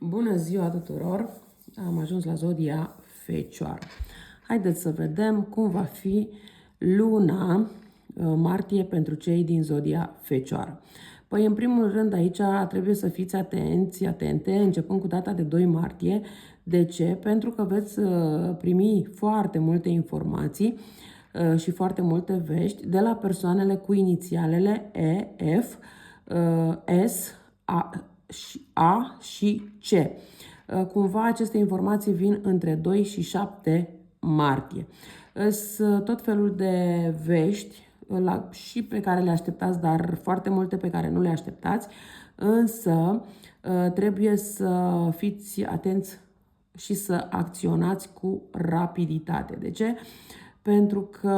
Bună ziua tuturor! Am ajuns la zodia Fecioară. Haideți să vedem cum va fi luna martie pentru cei din zodia Fecioară. Păi, în primul rând, aici trebuie să fiți atente, începând cu data de 2 martie. De ce? Pentru că veți primi foarte multe informații și foarte multe vești de la persoanele cu inițialele E, F, S, A și C. Cumva aceste informații vin între 2 și 7 martie. Sunt tot felul de vești și pe care le așteptați, dar foarte multe pe care nu le așteptați, însă trebuie să fiți atenți și să acționați cu rapiditate. De ce? Pentru că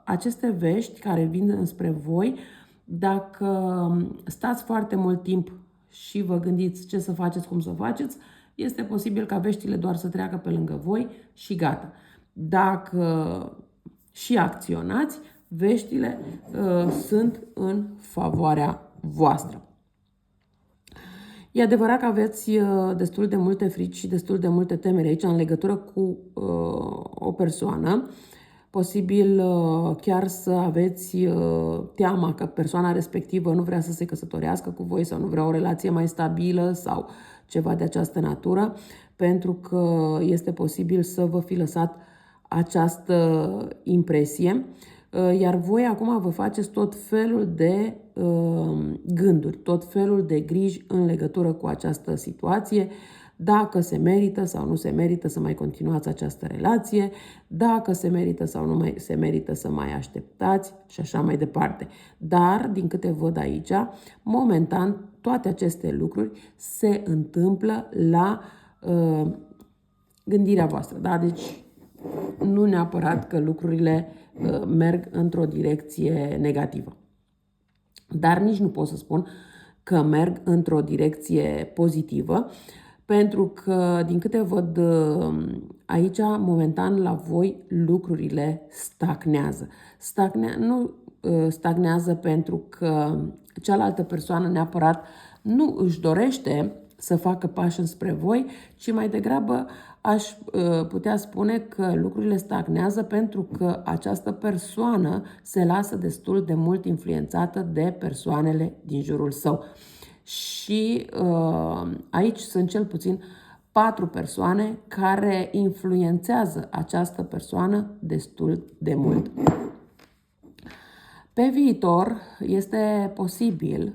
aceste vești care vin înspre voi, dacă stați foarte mult timp și vă gândiți ce să faceți, cum să faceți, este posibil ca veștile doar să treacă pe lângă voi și gata. Dacă și acționați, veștile sunt în favoarea voastră. E adevărat că aveți destul de multe frici și destul de multe temeri aici în legătură cu o persoană. Posibil chiar să aveți teama că persoana respectivă nu vrea să se căsătorească cu voi sau nu vrea o relație mai stabilă sau ceva de această natură, pentru că este posibil să vă fi lăsat această impresie. Iar voi acum vă faceți tot felul de gânduri, tot felul de griji în legătură cu această situație, dacă se merită sau nu se merită să mai continuați această relație, dacă se merită sau nu mai se merită să mai așteptați și așa mai departe. Dar, din câte văd aici, momentan toate aceste lucruri se întâmplă la gândirea voastră. Da? Deci nu neapărat că lucrurile merg într-o direcție negativă. Dar nici nu pot să spun că merg într-o direcție pozitivă, pentru că, din câte văd aici, momentan la voi lucrurile stagnează. Nu stagnează pentru că cealaltă persoană neapărat nu își dorește să facă pași înspre voi, ci mai degrabă aș putea spune că lucrurile stagnează pentru că această persoană se lasă destul de mult influențată de persoanele din jurul său. Și aici sunt cel puțin 4 persoane care influențează această persoană destul de mult. Pe viitor este posibil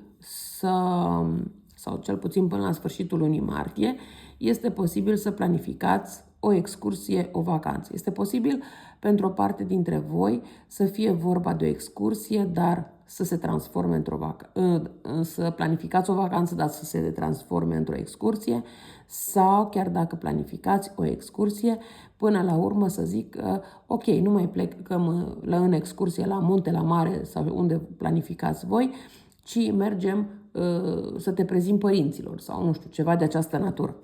sau cel puțin până la sfârșitul lunii martie, este posibil să planificați o excursie, o vacanță. Este posibil pentru o parte dintre voi să fie vorba de o excursie, dar să se transforme într-o vacanță. Să planificați o vacanță, dar să se transforme într-o excursie, sau chiar dacă planificați o excursie, până la urmă să zic că ok, nu mai plecăm în excursie la munte, la mare sau unde planificați voi, ci mergem să te prezint părinților sau nu știu, ceva de această natură.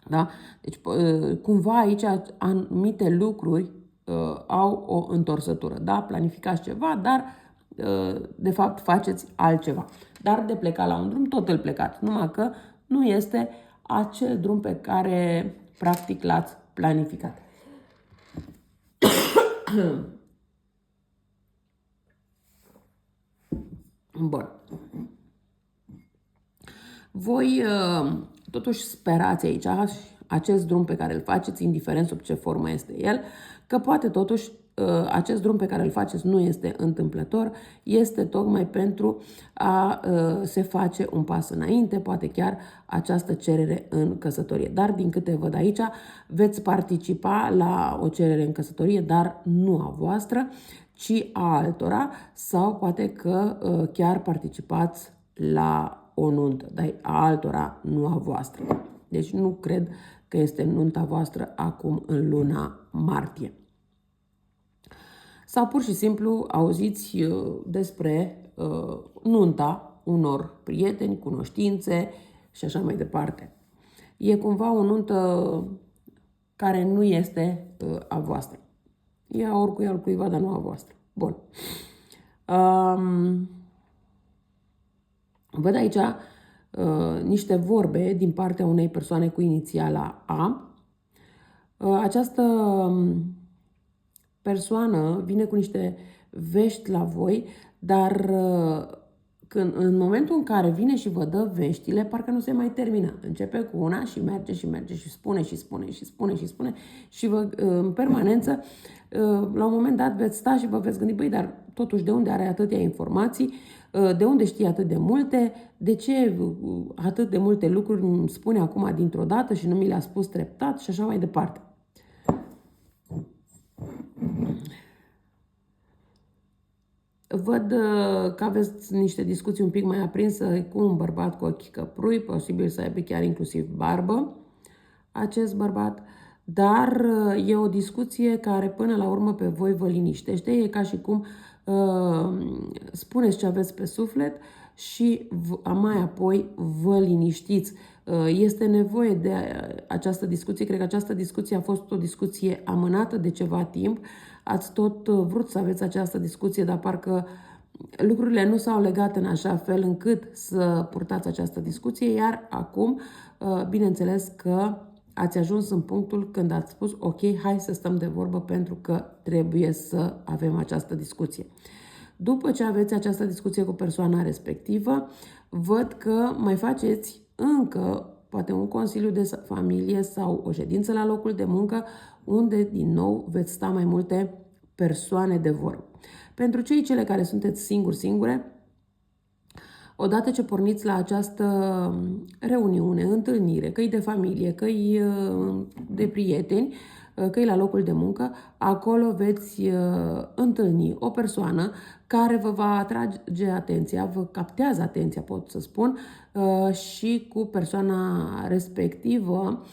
Da? Deci, cumva aici anumite lucruri au o întorsătură. Da? Planificați ceva, dar de fapt faceți altceva. Dar de plecat la un drum, tot îl plecați. Numai că nu este acel drum pe care practic l-ați planificat. Bun. Voi totuși sperați aici acest drum pe care îl faceți, indiferent sub ce formă este el, că poate totuși acest drum pe care îl faceți nu este întâmplător, este tocmai pentru a se face un pas înainte, poate chiar această cerere în căsătorie. Dar din câte văd aici, veți participa la o cerere în căsătorie, dar nu a voastră, ci a altora, sau poate că chiar participați la o nuntă, dar a altora, nu a voastră. Deci nu cred că este nunta voastră acum în luna martie. Sau pur și simplu auziți despre nunta unor prieteni, cunoștințe și așa mai departe. E cumva o nuntă care nu este a voastră. E a oricui al cuiva, dar nu a voastră. Bun. Văd aici niște vorbe din partea unei persoane cu inițiala A. Această persoană vine cu niște vești la voi, dar în momentul în care vine și vă dă veștile, parcă nu se mai termină. Începe cu una și merge și merge și spune și spune și spune și spune și vă, în permanență, la un moment dat veți sta și vă veți gândi, băi, dar totuși de unde are atâtea informații, de unde știe atât de multe, de ce atât de multe lucruri îmi spune acum dintr-o dată și nu mi le-a spus treptat și așa mai departe. Văd că aveți niște discuții un pic mai aprinse cu un bărbat cu ochii căprui, posibil să aibă chiar inclusiv barbă acest bărbat, dar e o discuție care până la urmă pe voi vă liniștește, e ca și cum spuneți ce aveți pe suflet și mai apoi vă liniștiți. Este nevoie de această discuție, cred că această discuție a fost o discuție amânată de ceva timp, ați tot vrut să aveți această discuție, dar parcă lucrurile nu s-au legat în așa fel încât să purtați această discuție, iar acum, bineînțeles că ați ajuns în punctul când ați spus, ok, hai să stăm de vorbă pentru că trebuie să avem această discuție. După ce aveți această discuție cu persoana respectivă, văd că mai faceți încă poate un consiliu de familie sau o ședință la locul de muncă, unde din nou veți sta mai multe persoane de vorbă. Pentru cele care sunteți singure, odată ce porniți la această reuniune, întâlnire, că-i de familie, că-i de prieteni, că-i la locul de muncă, acolo veți întâlni o persoană care vă va atrage atenția, vă captează atenția, pot să spun, și cu persoana respectivă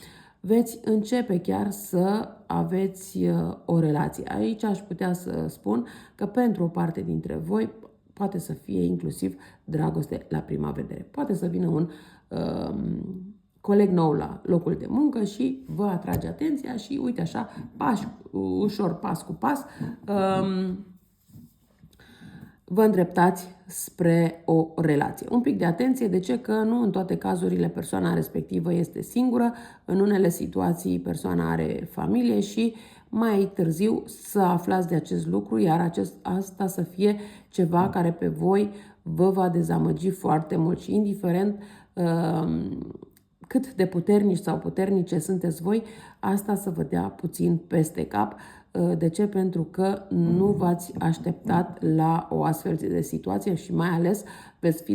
veți începe chiar să aveți o relație. Aici aș putea să spun că pentru o parte dintre voi poate să fie inclusiv dragoste la prima vedere. Poate să vină un coleg nou la locul de muncă și vă atrage atenția și uite așa, pași ușor, pas cu pas, vă îndreptați spre o relație. Un pic de atenție, de ce? Că nu în toate cazurile persoana respectivă este singură, în unele situații persoana are familie și mai târziu să aflați de acest lucru, iar asta să fie ceva care pe voi vă va dezamăgi foarte mult și indiferent cât de puternici sau puternice sunteți voi, asta să vă dea puțin peste cap. De ce? Pentru că nu v-ați așteptat la o astfel de situație și mai ales veți fi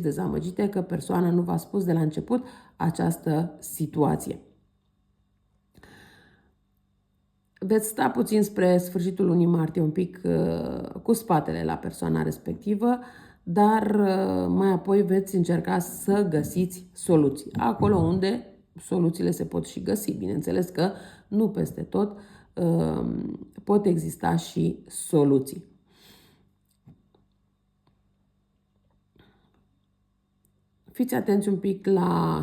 dezamăgite că persoana nu v-a spus de la început această situație. Veți sta puțin spre sfârșitul lunii martie, un pic cu spatele la persoana respectivă, dar mai apoi veți încerca să găsiți soluții. Acolo unde soluțiile se pot și găsi. Bineînțeles că nu peste tot pot exista și soluții. Fiți atenți un pic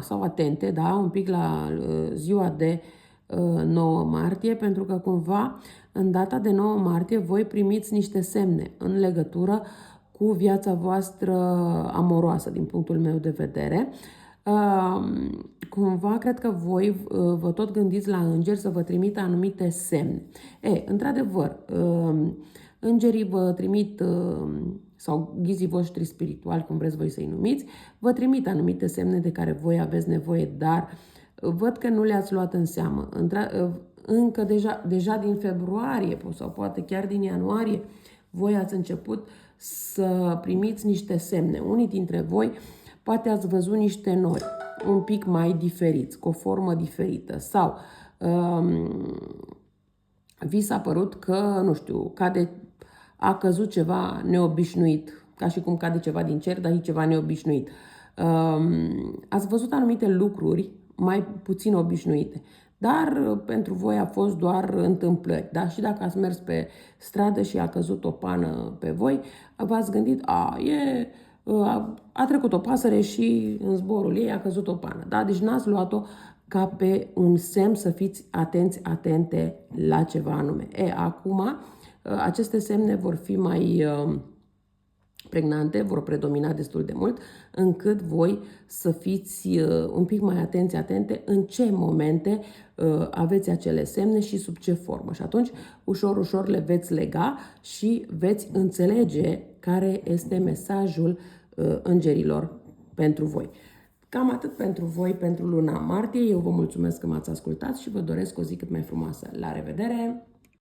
sau atente, da, un pic la ziua de 9 martie, pentru că cumva în data de 9 martie voi primiți niște semne în legătură cu viața voastră amoroasă, din punctul meu de vedere. Cumva cred că voi vă tot gândiți la îngeri să vă trimită anumite semne. Într-adevăr, îngerii vă trimit, sau ghizii voștri spirituali, cum vreți voi să-i numiți, vă trimit anumite semne de care voi aveți nevoie, dar văd că nu le-ați luat în seamă. Încă deja din februarie sau poate chiar din ianuarie, voi ați început să primiți niște semne. Unii dintre voi poate ați văzut niște nori un pic mai diferiți, cu o formă diferită sau vi s-a părut că, nu știu, a căzut ceva neobișnuit, ca și cum cade ceva din cer, dar e ceva neobișnuit. Ați văzut anumite lucruri mai puțin obișnuite, dar pentru voi a fost doar întâmplări. Da? Și dacă ați mers pe stradă și a căzut o pană pe voi, v-ați gândit, a trecut o pasăre și în zborul ei a căzut o pană. Da? Deci n-ați luat-o ca pe un semn să fiți atente la ceva anume. Acum, aceste semne vor fi mai pregnante vor predomina destul de mult, încât voi să fiți un pic mai atente în ce momente aveți acele semne și sub ce formă. Și atunci, ușor le veți lega și veți înțelege care este mesajul îngerilor pentru voi. Cam atât pentru voi pentru luna martie. Eu vă mulțumesc că m-ați ascultat și vă doresc o zi cât mai frumoasă. La revedere!